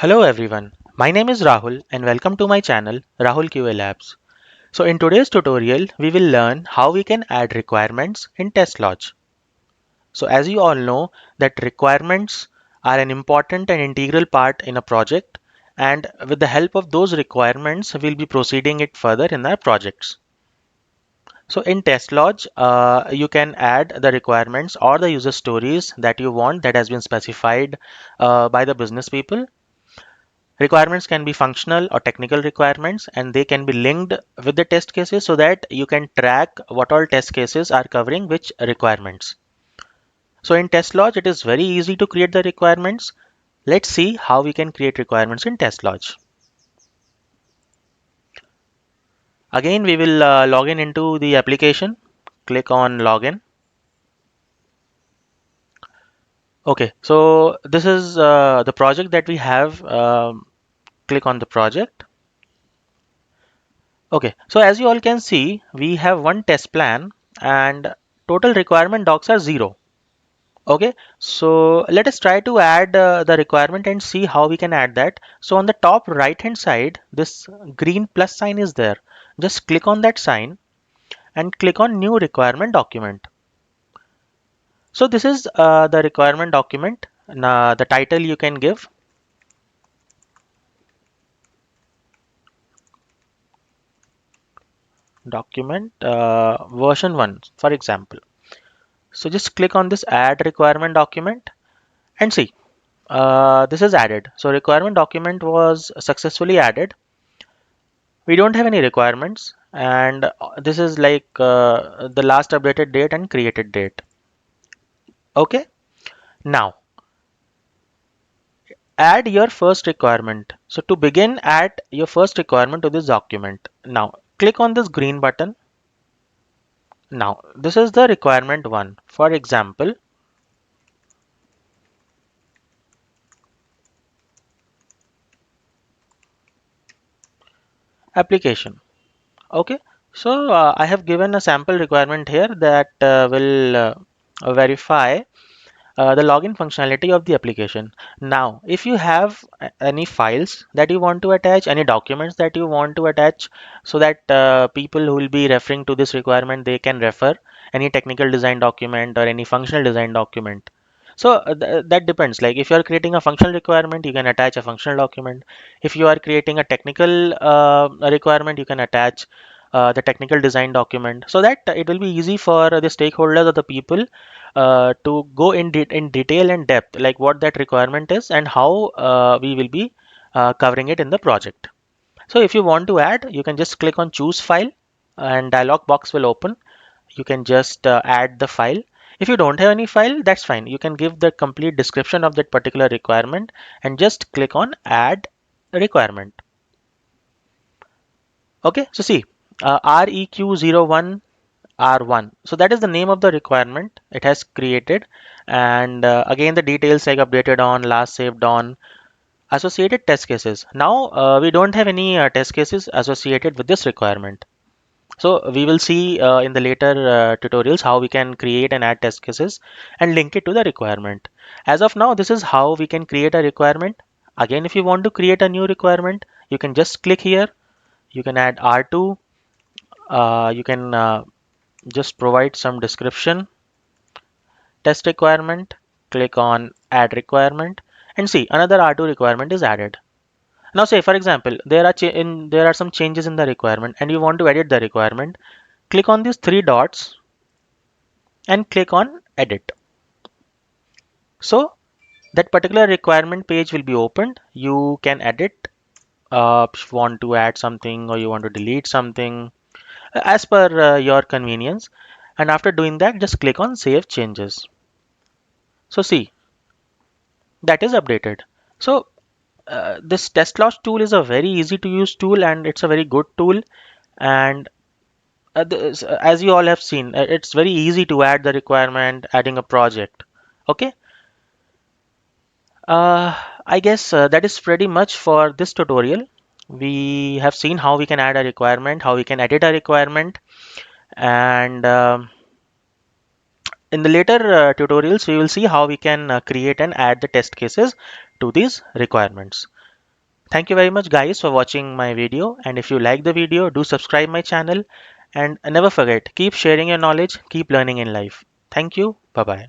Hello everyone, my name is Rahul and welcome to my channel Rahul QA Labs. So in today's tutorial, we will learn how we can add requirements in TestLodge. So as you all know that requirements are an important and integral part in a project, and with the help of those requirements, we'll be proceeding it further in our projects. So in TestLodge, you can add the requirements or the user stories that you want that has been specified by the business people. Requirements can be functional or technical requirements, and they can be linked with the test cases so that you can track what all test cases are covering which requirements. So in TestLodge, it is very easy to create the requirements. Let's see how we can create requirements in TestLodge. Again, we will log in into the application. Click on login. Okay, so this is the project that we have. Click on the project. Okay, so as you all can see, we have one test plan and total requirement docs are 0. Okay, so let us try to add the requirement and see how we can add that. So on the top right hand side, this green plus sign is there. Just click on that sign and click on new requirement document. So this is the requirement document. Now the title you can give. Document version 1, for example. So just click on this add requirement document and see this is added. So requirement document was successfully added. We don't have any requirements, and this is like the last updated date and created date. Okay, now add your first requirement. So to begin, add your first requirement to this document. Now click on this green button. Now this is the requirement one. For example, application. Okay, so I have given a sample requirement here that will verify the login functionality of the application. Now, if you have any files that you want to attach, any documents that you want to attach, so that people who will be referring to this requirement, they can refer any technical design document or any functional design document. So that depends. Like if you are creating a functional requirement, you can attach a functional document. If you are creating a technical requirement, you can attach the technical design document, so that it will be easy for the stakeholders or the people to go in detail and depth, like what that requirement is and how we will be covering it in the project. So if you want to add, you can just click on choose file and dialog box will open. You can just add the file. If you don't have any file, that's fine. You can give the complete description of that particular requirement and just click on add requirement. Okay, so see REQ01 R1. So that is the name of the requirement it has created. And again, the details like updated on, last saved on, associated test cases. Now we don't have any test cases associated with this requirement. So we will see in the later tutorials how we can create and add test cases and link it to the requirement. As of now, this is how we can create a requirement. Again, if you want to create a new requirement, you can just click here. You can add R2. You can just provide some description. Test requirement. Click on add requirement and see another R2 requirement is added. Now say for example, there are some changes in the requirement and you want to edit the requirement. Click on these three dots and click on edit. So that particular requirement page will be opened. You can edit if you want to add something or you want to delete something as per your convenience. And after doing that, just click on save changes. So see, that is updated. So this TestLodge tool is a very easy to use tool and it's a very good tool. And as you all have seen, it's very easy to add the requirement, adding a project. Okay. I guess that is pretty much for this tutorial. We have seen how we can add a requirement, how we can edit a requirement, and in the later tutorials, we will see how we can create and add the test cases to these requirements. Thank you very much guys for watching my video, and if you like the video, do subscribe my channel, and never forget, keep sharing your knowledge, keep learning in life. Thank you. Bye bye.